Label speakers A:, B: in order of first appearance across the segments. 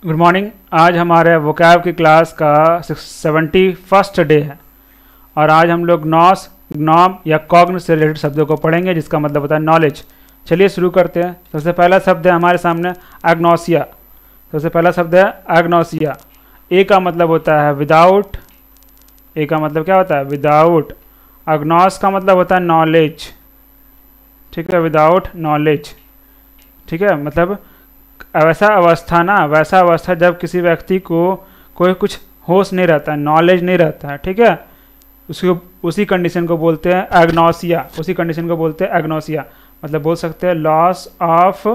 A: Good morning. आज हमारे vocab की क्लास का 71st डे है और आज हम लोग नॉस, ग्नॉम या कॉग्न से रिलेटेड शब्दों को पढ़ेंगे जिसका मतलब होता है नॉलेज। चलिए शुरू करते हैं। सबसे पहला शब्द है हमारे सामने एग्नोसिया। सबसे पहला शब्द है एग्नोसिया। ए का मतलब होता है विदाउट। ए का मतलब क्या होता है? विदाउट। अग्नोस का मतलब होता है नॉलेज। ठीक है, विदाउट नॉलेज। ठीक है, मतलब वैसा अवस्था जब किसी व्यक्ति को कोई कुछ होश नहीं रहता है, नॉलेज नहीं रहता है। ठीक है, उसी कंडीशन को बोलते हैं एग्नोसिया। उसी कंडीशन को बोलते हैं एग्नोसिया। मतलब बोल सकते हैं loss of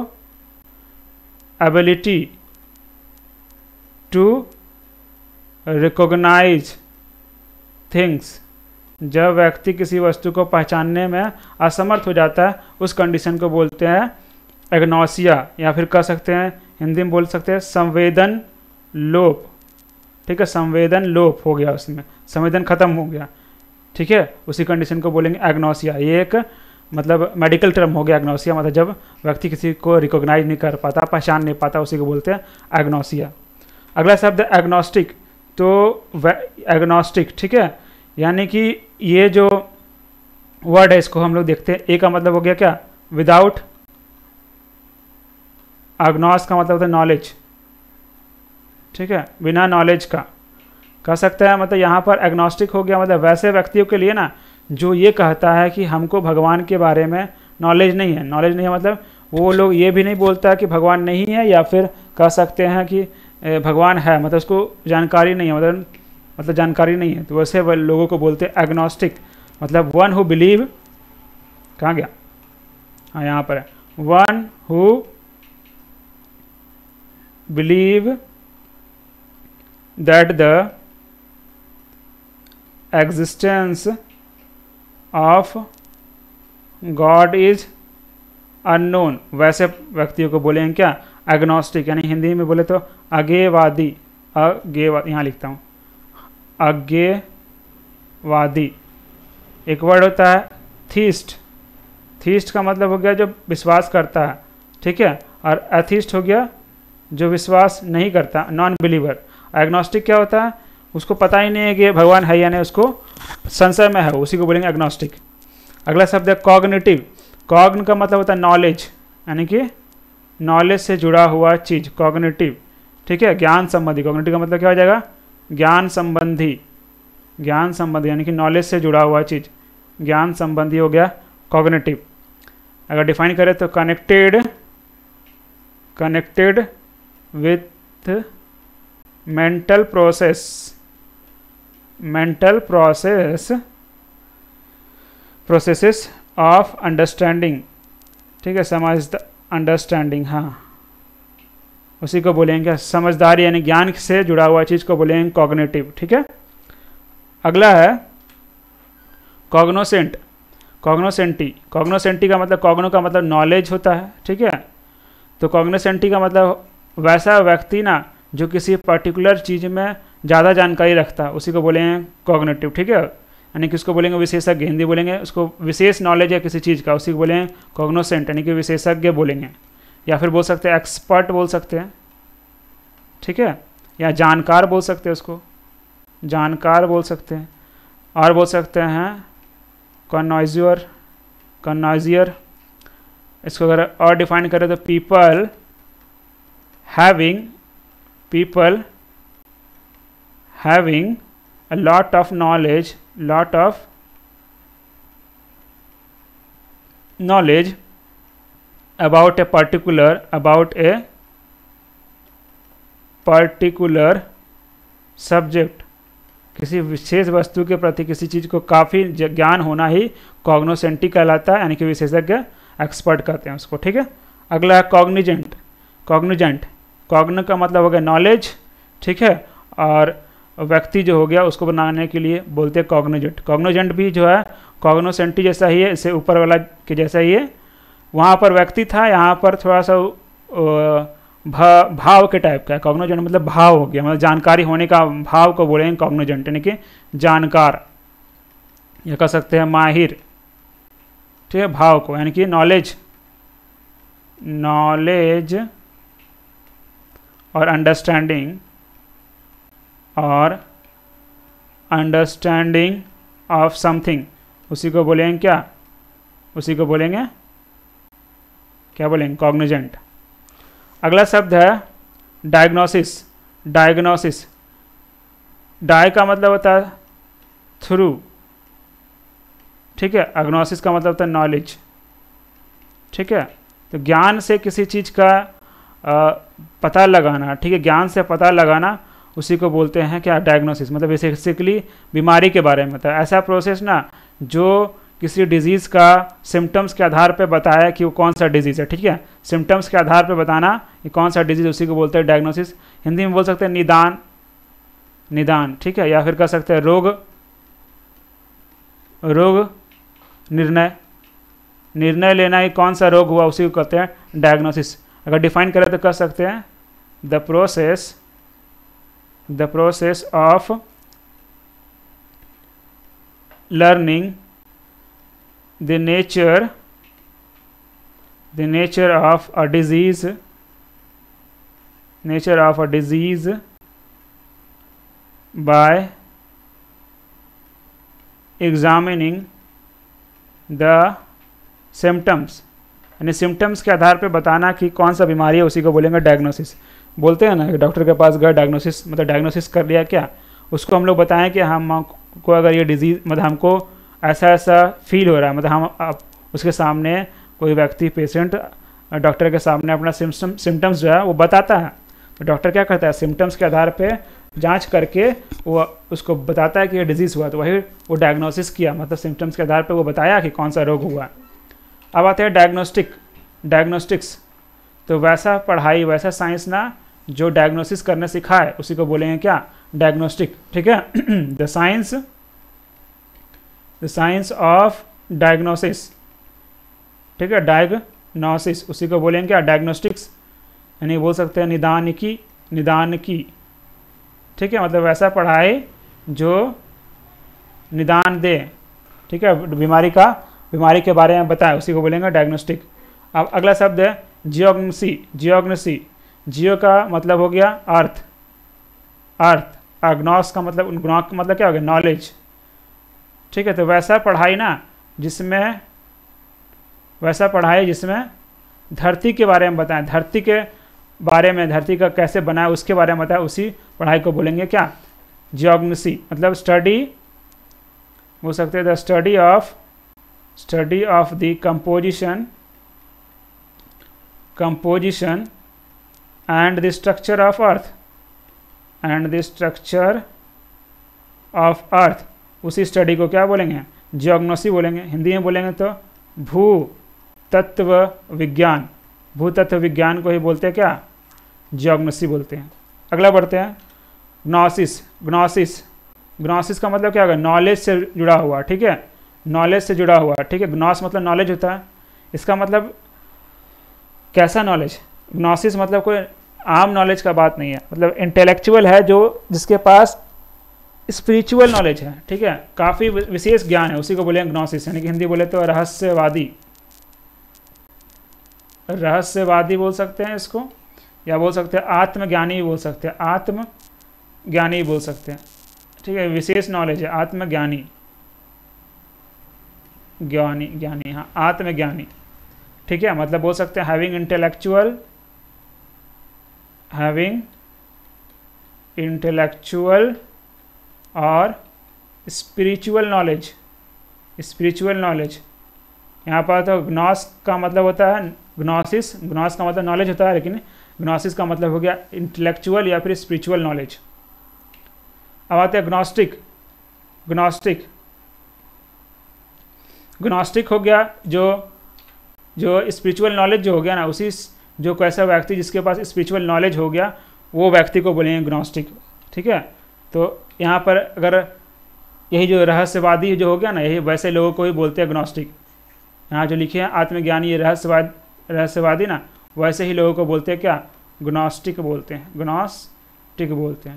A: ability to recognise things. जब व्यक्ति किसी वस्तु को पहचानने में असमर्थ हो जाता है उस कंडीशन को बोलते हैं एग्नोसिया, या फिर कह सकते हैं हिंदी में बोल सकते हैं संवेदन लोप। ठीक है, संवेदन लोप हो गया, उसमें संवेदन खत्म हो गया। ठीक है, उसी कंडीशन को बोलेंगे एग्नोसिया। ये एक मतलब मेडिकल टर्म हो गया एग्नोसिया। मतलब जब व्यक्ति किसी को रिकॉग्नाइज नहीं कर पाता, पहचान नहीं पाता, उसी को बोलते हैं एग्नोसिया। अगला शब्द है एग्नोस्टिक। तो एग्नोस्टिक, ठीक है, यानी कि ये जो वर्ड है इसको हम लोग देखते हैं। ए का मतलब हो गया क्या? विदाउट। अग्नोस का मतलब होता है नॉलेज। ठीक है, बिना नॉलेज का कह सकते हैं। मतलब यहाँ पर एग्नोस्टिक हो गया मतलब वैसे व्यक्तियों के लिए ना जो ये कहता है कि हमको भगवान के बारे में नॉलेज नहीं है। नॉलेज नहीं है मतलब वो लोग ये भी नहीं बोलता कि भगवान नहीं है, या फिर कह सकते हैं कि भगवान है मतलब उसको जानकारी नहीं है, मतलब जानकारी नहीं है। तो वैसे लोगों को बोलते हैं एग्नोस्टिक। मतलब वन हु बिलीव, कहाँ गया? हाँ, यहाँ पर है। One who believe that the existence of God is unknown। वैसे व्यक्तियों को बोलेंगे क्या? एग्नोस्टिक। यानी हिंदी में बोले तो अज्ञेयवादी। अज्ञेयवादी यहाँ लिखता हूँ, अज्ञेयवादी। एक वर्ड होता है थीस्ट। थीस्ट का मतलब हो गया जो विश्वास करता है। ठीक है, और एथीस्ट हो गया जो विश्वास नहीं करता, नॉन बिलीवर। एग्नोस्टिक क्या होता है? उसको पता ही नहीं है कि भगवान है या नहीं, उसको संशय में है, उसी को बोलेंगे एग्नोस्टिक। अगला शब्द है कॉग्निटिव। कॉग्न का मतलब होता है नॉलेज, यानी कि नॉलेज से जुड़ा हुआ चीज, कॉग्निटिव। ठीक है, ज्ञान संबंधी। कॉग्निटिव का मतलब क्या हो जाएगा? ज्ञान संबंधी। ज्ञान संबंधी यानी कि नॉलेज से जुड़ा हुआ चीज, ज्ञान संबंधी हो गया कॉग्निटिव। अगर डिफाइन करें तो connected with mental processes of understanding। ठीक है, अंडरस्टैंडिंग, हाँ, उसी को बोलेंगे समझदारी, यानी ज्ञान से जुड़ा हुआ चीज को बोलेंगे कॉग्निटिव। ठीक है, अगला है कॉग्नोसेंट। कॉग्नोसेंटी का मतलब, कॉग्नो का मतलब नॉलेज होता है। ठीक है, तो कॉग्नोसेंटी का मतलब वैसा व्यक्ति ना जो किसी पर्टिकुलर चीज़ में ज़्यादा जानकारी रखता है, उसी को बोलेंगे कॉग्निटिव। ठीक है, यानी कि उसको बोलेंगे विशेषज्ञ। हिंदी बोलेंगे उसको विशेष नॉलेज है किसी चीज़ का, उसी को बोलेंगे कॉग्नोसेंट, यानी कि विशेषज्ञ बोलेंगे, या फिर बोल सकते हैं एक्सपर्ट बोल सकते हैं। ठीक है, या जानकार बोल सकते हैं, उसको जानकार बोल सकते हैं। और बोल सकते हैं कॉन्नॉइजियर। इसको अगर और डिफाइन करें तो people having a lot of knowledge about a particular subject। किसी विशेष वस्तु के प्रति, किसी चीज़ को काफ़ी ज्ञान होना ही कॉग्नोसेंटी कहलाता है, यानी कि विशेषज्ञ, एक्सपर्ट कहते हैं उसको। ठीक है, अगला है कॉग्निजेंट। कॉग्न का मतलब हो गया नॉलेज। ठीक है, और व्यक्ति जो हो गया उसको बनाने के लिए बोलते हैं कॉग्निजेंट। कॉग्निजेंट भी जो है कॉग्नोसेंटी जैसा ही है, इससे ऊपर वाला के जैसा ही है। वहाँ पर व्यक्ति था, यहाँ पर थोड़ा सा भाव के टाइप का है। कॉग्निजेंट मतलब भाव हो गया, मतलब जानकारी होने का भाव को बोलेंगे कॉग्निजेंट, यानी कि जानकार, या कह सकते हैं माहिर। ठीक है, भाव को, यानी कि नॉलेज और अंडरस्टैंडिंग ऑफ समथिंग, उसी को बोलेंगे क्या, उसी को बोलेंगे क्या बोलेंगे, कॉग्निजेंट। अगला शब्द है डायग्नोसिस। डायग्नोसिस, डाय का मतलब होता है थ्रू, ठीक है, अग्नोसिस का मतलब होता है नॉलेज, ठीक है। तो ज्ञान से किसी चीज़ का पता लगाना, ठीक है, ज्ञान से पता लगाना, उसी को बोलते हैं क्या, डायग्नोसिस। मतलब बेसिकली बीमारी के बारे में होता है ऐसा प्रोसेस ना, जो किसी डिजीज़ का सिम्टम्स के आधार पे बताया कि वो कौन सा डिजीज़ है, ठीक है, सिम्टम्स के आधार पे बताना कि कौन सा डिजीज़, उसी को बोलते हैं डायग्नोसिस। हिंदी में बोल सकते हैं निदान, निदान, ठीक है, या फिर कह सकते हैं रोग, रोग निर्णय, निर्णय लेना कि कौन सा रोग हुआ, उसी को कहते हैं डायग्नोसिस। अगर डिफाइन करें तो कह सकते हैं the process of learning the nature of a disease bye examining the symptoms, यानी सिम्टम्स के आधार पे बताना कि कौन सा बीमारी है, उसी को बोलेंगे डायग्नोसिस। बोलते हैं ना कि डॉक्टर के पास गए, डायग्नोसिस मतलब डायग्नोसिस कर लिया क्या, उसको हम लोग बताएं कि हमको अगर ये डिजीज़ मतलब हमको ऐसा ऐसा फील हो रहा है, मतलब हम उसके सामने कोई व्यक्ति पेशेंट डॉक्टर के सामने अपना सिम्टम्स जो है वो बताता है, तो डॉक्टर क्या करता है, सिम्टम्स के आधार पे जांच करके वो उसको बताता है कि ये डिजीज़ हुआ, तो वही वो डायग्नोसिस किया, मतलब सिम्टम्स के आधार पे वो बताया कि कौन सा रोग हुआ। अब आते हैं डायग्नोस्टिक्स। तो वैसा पढ़ाई, वैसा साइंस ना जो डायग्नोसिस करने सिखाए, उसी को बोलेंगे क्या, डायग्नोस्टिक, ठीक है। द साइंस ऑफ डायग्नोसिस, ठीक है, डायग्नोसिस, उसी को बोलेंगे क्या, डायग्नोस्टिक्स, यानी बोल सकते हैं निदान की, ठीक है, मतलब वैसा पढ़ाई जो निदान दे, ठीक है, बीमारी के बारे में बताए, उसी को बोलेंगे डायग्नोस्टिक। अब अगला शब्द है जियोग्नोसी। जियो का मतलब हो गया अर्थ, ग्नोस का मतलब क्या हो गया, नॉलेज, ठीक है। तो वैसा पढ़ाई जिसमें धरती के बारे में बताएं, धरती का कैसे बनाए उसके बारे में बताए, उसी पढ़ाई को बोलेंगे क्या, जियोग्नोसी। मतलब स्टडी बोल सकते हैं the study of the composition and the structure of earth, उसी स्टडी को क्या बोलेंगे, जियोग्नोसी बोलेंगे। हिंदी में बोलेंगे तो भूतत्व विज्ञान को ही बोलते हैं क्या, जियोग्नोसी बोलते हैं। अगला बढ़ते हैं ग्नोसिस का मतलब क्या होगा, नॉलेज से जुड़ा हुआ, ठीक है, नॉलेज से जुड़ा हुआ, ठीक है। ग्नोस मतलब नॉलेज होता है, इसका मतलब कैसा नॉलेज, ग्नोसिस मतलब कोई आम नॉलेज का बात नहीं है, मतलब इंटेलेक्चुअल है, जो जिसके पास स्पिरिचुअल नॉलेज है, ठीक है, काफ़ी विशेष ज्ञान है, उसी को बोलेंगे ग्नोसिस। यानी कि हिंदी बोले तो रहस्यवादी बोल सकते हैं इसको, या बोल सकते हैं आत्मज्ञानी बोल सकते हैं, ठीक है, विशेष नॉलेज है, आत्मज्ञानी, ज्ञानी, हाँ, आत्मज्ञानी, ठीक है। मतलब बोल सकते हैं हैविंग इंटेलेक्चुअल और स्पिरिचुअल नॉलेज। यहाँ पर तो ग्नोस का मतलब होता है ग्नोस का मतलब नॉलेज होता है, लेकिन ग्नोसिस का मतलब हो गया इंटेलेक्चुअल या फिर स्पिरिचुअल नॉलेज। अब आते हैं ग्नोस्टिक हो गया जो स्पिरिचुअल नॉलेज जो हो गया ना, उसी जो कैसा व्यक्ति जिसके पास स्पिरिचुअल नॉलेज हो गया, वो व्यक्ति को बोलेंगे ग्नोस्टिक, ठीक है। तो यहाँ पर अगर यही जो रहस्यवादी जो हो गया ना, यही वैसे लोगों को ही बोलते हैं ग्नोस्टिक। यहाँ जो लिखे हैं आत्मज्ञानी, ये रहस्यवादी ना, वैसे ही लोगों को बोलते हैं क्या, ग्नोस्टिक बोलते हैं,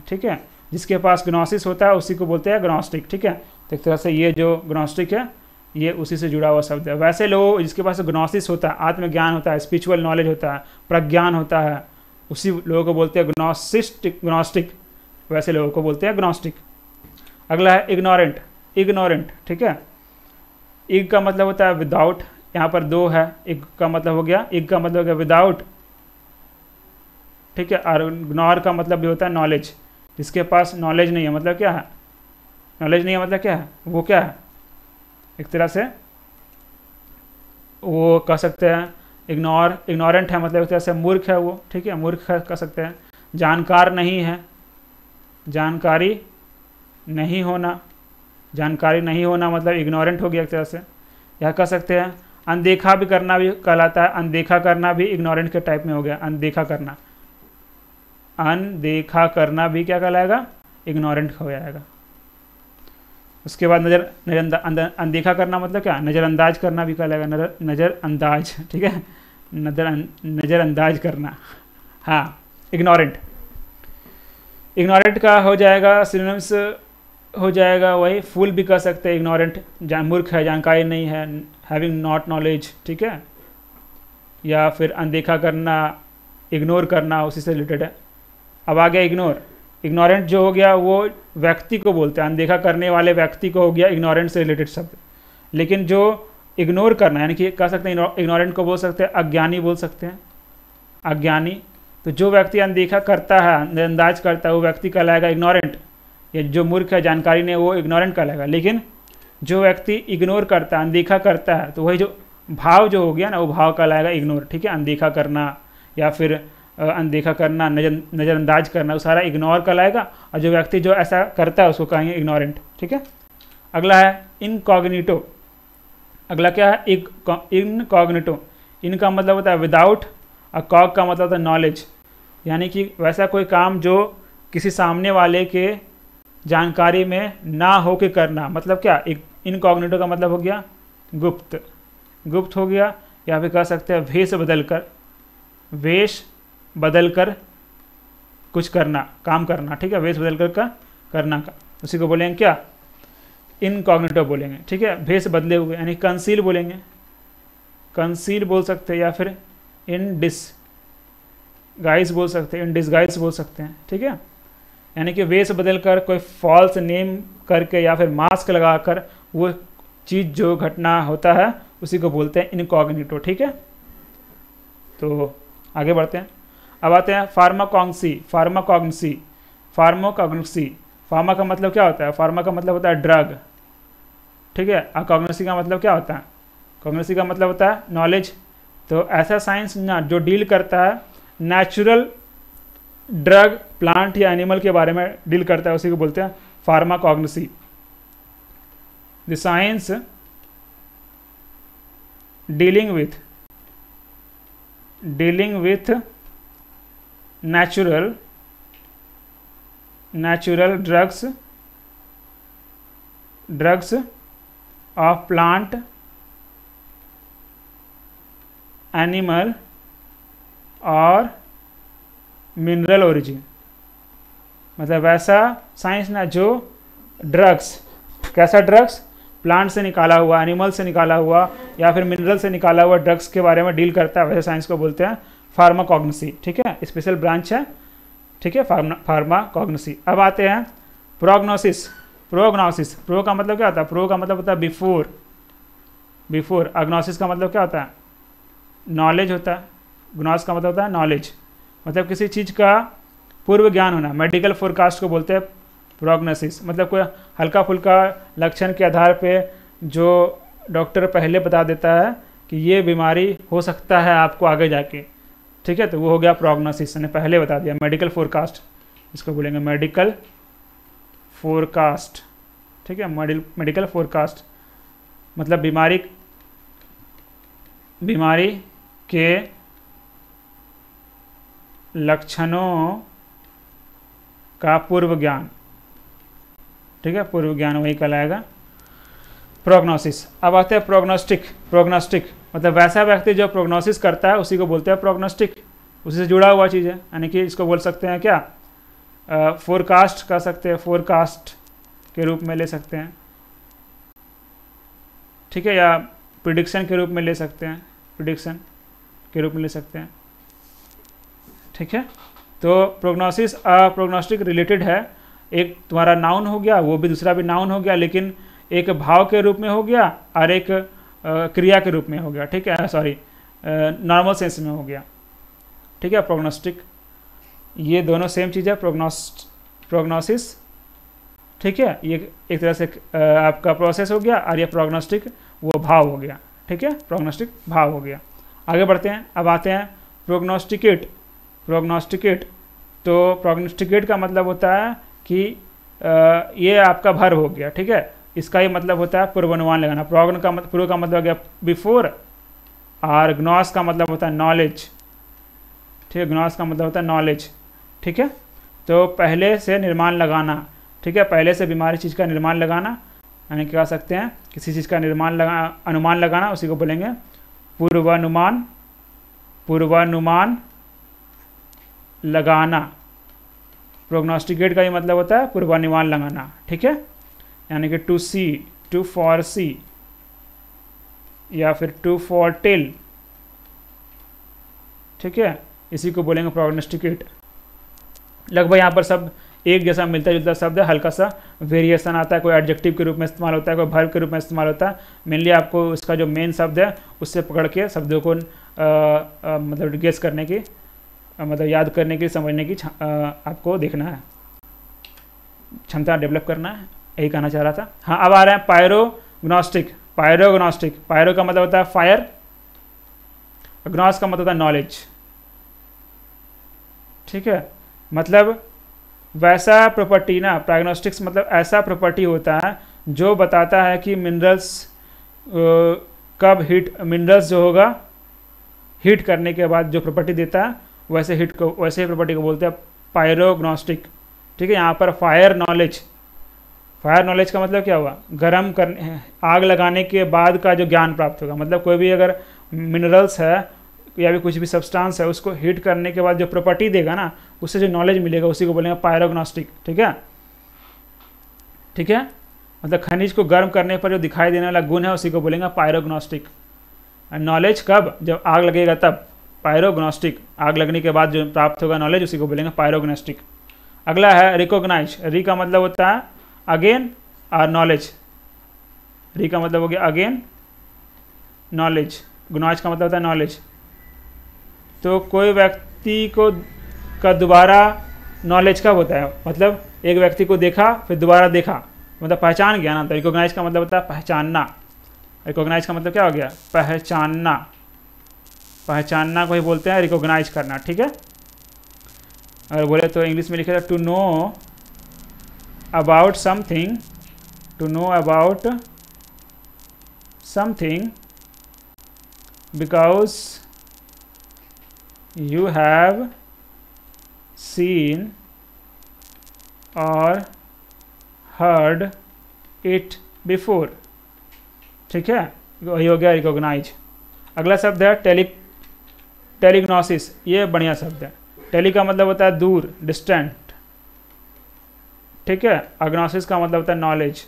A: ठीक है। जिसके पास ग्नोसिस होता है उसी को बोलते हैं ग्नोस्टिक, ठीक है। तो एक तरह से ये जो ग्नोस्टिक है ये उसी से जुड़ा हुआ शब्द है। वैसे लोग जिसके पास ग्नोसिस होता है, आत्मज्ञान होता है, स्पिरिचुअल नॉलेज होता है, प्रज्ञान होता है, उसी लोगों को बोलते हैं ग्नोस्टिक, वैसे लोगों को बोलते हैं ग्नोस्टिक। अगला है इग्नोरेंट, ठीक है। इग का मतलब होता है विदाउट, यहाँ पर दो है, इग का मतलब हो गया विदाउट, ठीक है। और इग्नोर का मतलब भी होता है नॉलेज, जिसके पास नॉलेज नहीं है मतलब क्या है, नॉलेज नहीं है मतलब क्या है, वो क्या है, एक तरह से वो कह सकते हैं इग्नोरेंट है मतलब एक तरह से मूर्ख है वो, ठीक है, मूर्ख कह सकते हैं। जानकार नहीं है, जानकारी नहीं होना मतलब इग्नोरेंट हो गया एक तरह से। या कह सकते हैं अनदेखा भी करना भी कहलाता है, अनदेखा करना भी इग्नोरेंट के टाइप में हो गया। अनदेखा करना भी क्या कहलाएगा, इग्नोरेंट हो जाएगा। उसके बाद अनदेखा करना मतलब क्या, नज़रअंदाज करना भी कहलाएगा, नज़रअंदाज, ठीक है, नज़रअंदाज करना, हाँ इग्नोरेंट का हो जाएगा सिनोनिम्स, हो जाएगा वही फूल भी कह सकते हैं इग्नोरेंट, मूर्ख है, जानकारी नहीं है, हैविंग नॉट नॉलेज, ठीक है। या फिर अनदेखा करना, इग्नोर करना, उसी से रिलेटेड है। अब आ गया इग्नोरेंट जो हो गया वो व्यक्ति को बोलते हैं, अनदेखा करने वाले व्यक्ति को हो गया इग्नोरेंट से रिलेटेड शब्द। लेकिन जो इग्नोर करना यानी कि कह सकते हैं इग्नोरेंट को बोल सकते हैं अज्ञानी, बोल सकते हैं अज्ञानी। तो जो व्यक्ति अनदेखा करता है, नज़रअंदाज करता है, वो व्यक्ति कहलाएगा इग्नोरेंट। या जो मूर्ख है, जानकारी नहीं, वो इग्नोरेंट कहलाएगा। लेकिन जो व्यक्ति इग्नोर करता है, अनदेखा करता है, तो वही जो भाव जो हो गया ना, वो भाव कहलाएगा इग्नोर, ठीक है। अनदेखा करना या फिर अनदेखा करना, नज़रअंदाज करना, वो सारा इग्नोर कहलाएगा। और जो व्यक्ति जो ऐसा करता है उसको कहेंगे इग्नोरेंट, ठीक है। अगला है इनकॉग्निटो। अगला क्या है, इनकॉग्निटो। इनका मतलब होता है विदाउट, और कॉग का मतलब होता है नॉलेज, यानी कि वैसा कोई काम जो किसी सामने वाले के जानकारी में ना हो के करना, मतलब क्या, इनकॉग्निटो का मतलब हो गया गुप्त हो गया। या फिर कह सकते हैं वेश बदल कर कुछ करना, काम करना, ठीक है, वेश बदल कर का करना का, उसी को बोलेंगे क्या, इनकॉग्निटो बोलेंगे, ठीक है। भेष बदले हुए यानी कंसील बोलेंगे, कंसील बोल सकते हैं, या फिर इन डिसगाइज बोल सकते हैं, इन डिसगाइज बोल सकते हैं, ठीक है। यानी कि वेश बदल कर, कोई फॉल्स नेम करके या फिर मास्क लगाकर वो चीज़ जो घटना होता है उसी को बोलते हैं इनकॉग्निटो, ठीक है। तो आगे बढ़ते हैं। अब आते हैं फार्माकॉग्नसी। फार्मा का मतलब क्या होता है, फार्मा का मतलब होता है ड्रग, ठीक है। और कॉग्निसी का मतलब क्या होता है, कॉग्निसी का मतलब होता है नॉलेज। तो ऐसा साइंस ना जो डील करता है नेचुरल ड्रग, प्लांट या एनिमल के बारे में डील करता है, उसी को बोलते हैं pharmacognosy. The science dealing with natural drugs of plant, animal और मिनरल ओरिजिन। मतलब वैसा साइंस ना जो ड्रग्स, कैसा ड्रग्स, प्लांट से निकाला हुआ, एनिमल से निकाला हुआ या फिर मिनरल से निकाला हुआ ड्रग्स के बारे में डील करता है, वैसे साइंस को बोलते हैं फार्माकॉग्निसी, ठीक है। स्पेशल ब्रांच है, ठीक है, फार्माकॉग्निसी। अब आते हैं प्रोग्नोसिस। प्रो का मतलब क्या होता है, प्रो का मतलब होता है बिफोर। अग्नोसिस का मतलब क्या होता है, नॉलेज होता है। ग्नोस का मतलब होता है नॉलेज, मतलब किसी चीज़ का पूर्व ज्ञान होना। मेडिकल फोरकास्ट को बोलते हैं प्रोग्नोसिस, मतलब कोई हल्का फुल्का लक्षण के आधार पे जो डॉक्टर पहले बता देता है कि ये बीमारी हो सकता है आपको आगे जाके, ठीक है, तो वो हो गया प्रोग्नोसिस, ने पहले बता दिया। मेडिकल फोरकास्ट इसको बोलेंगे, मेडिकल फोरकास्ट, ठीक है। मेडिकल फोरकास्ट मतलब बीमारी के लक्षणों का पूर्व ज्ञान, ठीक है, पूर्व ज्ञान वही कहलाएगा प्रोग्नोसिस। अब आते हैं प्रोग्नोस्टिक मतलब वैसा व्यक्ति जो प्रोग्नोसिस करता है उसी को बोलते हैं प्रोग्नोस्टिक, उसी से जुड़ा हुआ चीज़ है। यानी कि इसको बोल सकते हैं क्या, फोरकास्ट कर सकते हैं, फोरकास्ट के रूप में ले सकते हैं, ठीक है, या प्रिडिक्शन के रूप में ले सकते हैं, प्रिडिक्शन के रूप में ले सकते हैं, ठीक है। तो प्रोग्नोसिस प्रोग्नोस्टिक रिलेटेड है, एक तुम्हारा नाउन हो गया, वो भी दूसरा भी नाउन हो गया, लेकिन एक भाव के रूप में हो गया और एक क्रिया के रूप में हो गया, ठीक है, सॉरी नॉर्मल सेंस में हो गया, ठीक है। प्रोग्नोस्टिक, ये दोनों सेम चीज़ है, प्रोग्नोसिस, ठीक है, ये एक तरह से आपका प्रोसेस हो गया, और ये प्रोग्नोस्टिक वो भाव हो गया, ठीक है, प्रोग्नोस्टिक भाव हो गया। आगे बढ़ते हैं, अब आते हैं प्रोग्नोस्टिकेट। तो प्रोग्नोस्टिकेट का मतलब होता है कि ये आपका भर्व हो गया, ठीक है, इसका ये मतलब होता है पूर्वानुमान लगाना। प्रोग्न का पूर्व का मतलब हो गया बिफोर, और ग्नोस का मतलब होता है नॉलेज, ठीक है, ग्नोस का मतलब होता है नॉलेज, ठीक है। तो पहले से निर्माण लगाना, ठीक है, पहले से बीमारी चीज़ का निर्माण लगाना, यानी कह सकते हैं किसी चीज़ का अनुमान लगाना, उसी को बोलेंगे पूर्वानुमान लगाना। प्रोग्नोस्टिकेट का ये मतलब होता है पूर्वानुमान लगाना, ठीक है, यानी कि टू सी, टू फॉर सी, या फिर टू फॉर टेल, ठीक है, इसी को बोलेंगे प्रोग्नोस्टिकेट। लगभग यहाँ पर सब एक जैसा मिलता जुलता शब्द है, हल्का सा वेरिएशन आता है, कोई एडजेक्टिव के रूप में इस्तेमाल होता है, कोई वर्ब के रूप में इस्तेमाल होता है। मेनली आपको इसका जो मेन शब्द है उससे पकड़ के शब्दों को मतलब गेस करने की, मतलब याद करने की, समझने की आपको देखना है, क्षमता डेवलप करना है, यही कहना चाह रहा था। हाँ, अब आ रहे हैं पायरोग्नोस्टिक। पायरो का मतलब होता है फायर, ग्नोस का मतलब होता है नॉलेज, ठीक है, मतलब वैसा प्रॉपर्टी ना, प्राग्नोस्टिक्स मतलब ऐसा प्रॉपर्टी होता है जो बताता है कि मिनरल्स कब मिनरल्स जो होगा हीट करने के बाद जो प्रॉपर्टी देता है, वैसे ही प्रॉपर्टी को बोलते हैं पायरोग्नोस्टिक, ठीक है। यहाँ पर फायर नॉलेज का मतलब क्या हुआ, गर्म करने, आग लगाने के बाद का जो ज्ञान प्राप्त होगा, मतलब कोई भी अगर मिनरल्स है या भी कुछ भी सब्सटेंस है, उसको हीट करने के बाद जो प्रॉपर्टी देगा ना, उससे जो नॉलेज मिलेगा, उसी को बोलेंगे पायरोग्नोस्टिक, ठीक है, मतलब खनिज को गर्म करने पर जो दिखाई देने वाला गुण है, उसी को बोलेंगे पायरोग्नोस्टिक। नॉलेज कब, जब आग लगेगा तब, पायरोग्नोस्टिक, आग लगने के बाद जो प्राप्त होगा नॉलेज, उसी को बोलेंगे पायरोग्नोस्टिक। अगला है रिकॉग्नाइज। री का मतलब होता है अगेन और नॉलेज, री का मतलब हो गया अगेन नॉलेज, ग्नॉज का मतलब होता है नॉलेज। तो कोई व्यक्ति का दोबारा नॉलेज कब होता है, मतलब एक व्यक्ति को देखा फिर दोबारा देखा, मतलब पहचान गया ना, तो रिकॉग्नाइज का मतलब होता है पहचानना। रिकॉग्नाइज का मतलब क्या हो गया, पहचानना को ही बोलते हैं रिकॉग्नाइज करना, ठीक है। अगर बोले तो इंग्लिश में लिखेगा to know about something because you have seen or heard it before, ठीक है, वही हो गया रिकॉग्नाइज। अगला शब्द है टेलीग्नोसिस। ये बढ़िया शब्द है। टेली का मतलब होता है दूर, डिस्टेंट, ठीक है। अग्नोसिस का मतलब होता है नॉलेज,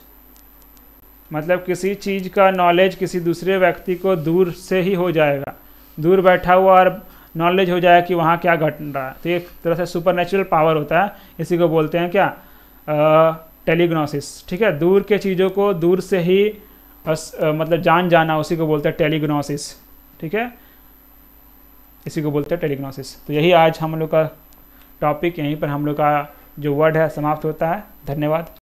A: मतलब किसी चीज़ का नॉलेज किसी दूसरे व्यक्ति को दूर से ही हो जाएगा, दूर बैठा हुआ और नॉलेज हो जाए कि वहाँ क्या घट रहा है। तो एक तरह से सुपरनेचुरल पावर होता है, इसी को बोलते हैं क्या, टेलीग्नोसिस, ठीक है। दूर के चीज़ों को दूर से ही मतलब जान जाना, उसी को बोलते हैं टेलीग्नोसिस, ठीक है, इसी को बोलते हैं टेलीग्नोसिस। तो यही आज हम लोग का टॉपिक, यहीं पर हम लोग का जो वर्ड है समाप्त होता है। धन्यवाद।